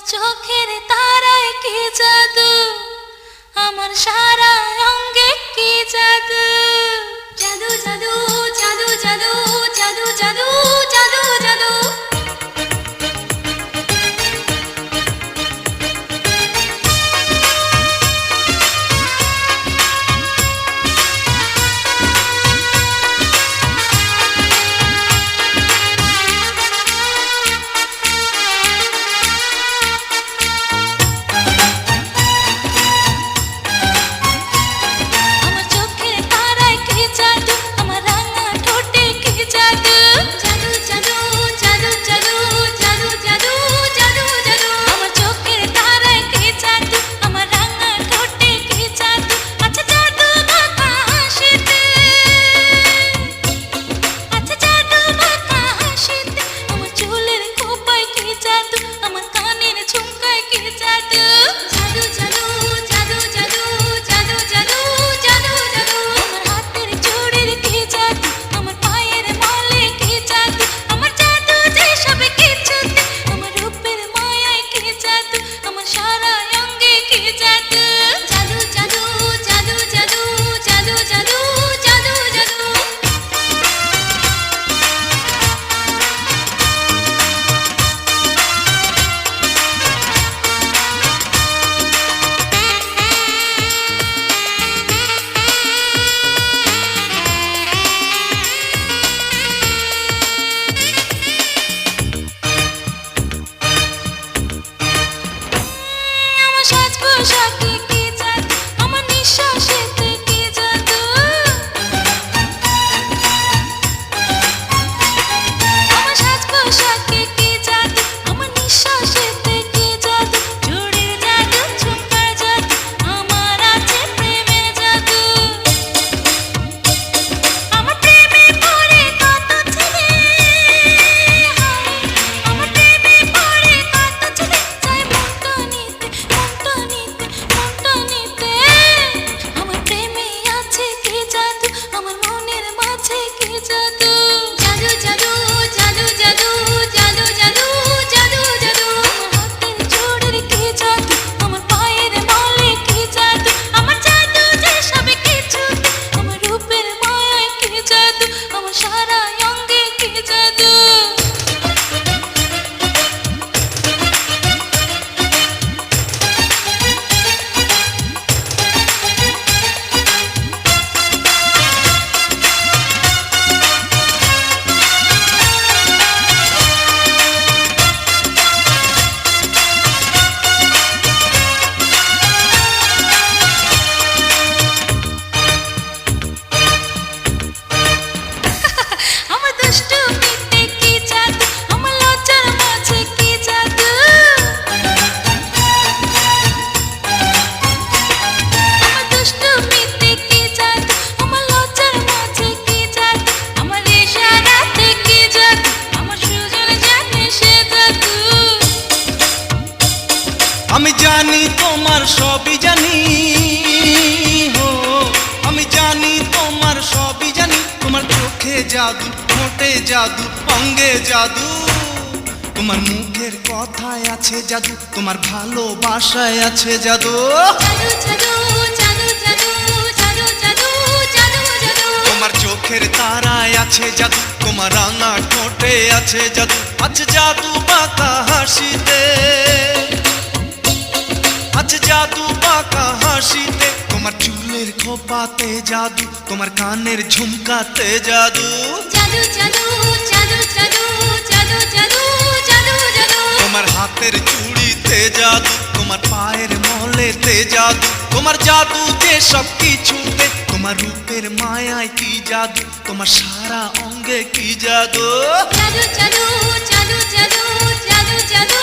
চোখের তারায় কি জাদু, আমার সারা অঙ্গে কি জাদু। জাদু জাদু জাদু জাদু জাদু জাদু জাদু জাদু। আমি জানি তোমার সবই জানি, আমি জানি তোমার সবই জানি। তোমার চোখে জাদু, ঠোঁটে জাদু, অঙ্গে জাদু। তোমার মুখের কথায় আছে জাদু, তোমার ভালোবাসায় আছে জাদু। তোমার চোখের তারায় আছে জাদু, তোমার রাঙা ঠোঁটে আছে জাদু। আছে জাদু বাঁকা হাসিতে, আছে জাদু বাঁকা হাসিতে। তোমার চুলের খোপাতে জাদু, তোমার কানের ঝুমকাতে জাদু। তোমার হাতের চুড়িতে জাদু, তোমার পায়ের মলেতে জাদু। তোমার জাদু যে সব কিছুতে, তোমার রূপের মায়ায় কি জাদু, তোমার সারা অঙ্গে কি জাদু। জাদু জাদু জাদু জাদু জাদু জাদু।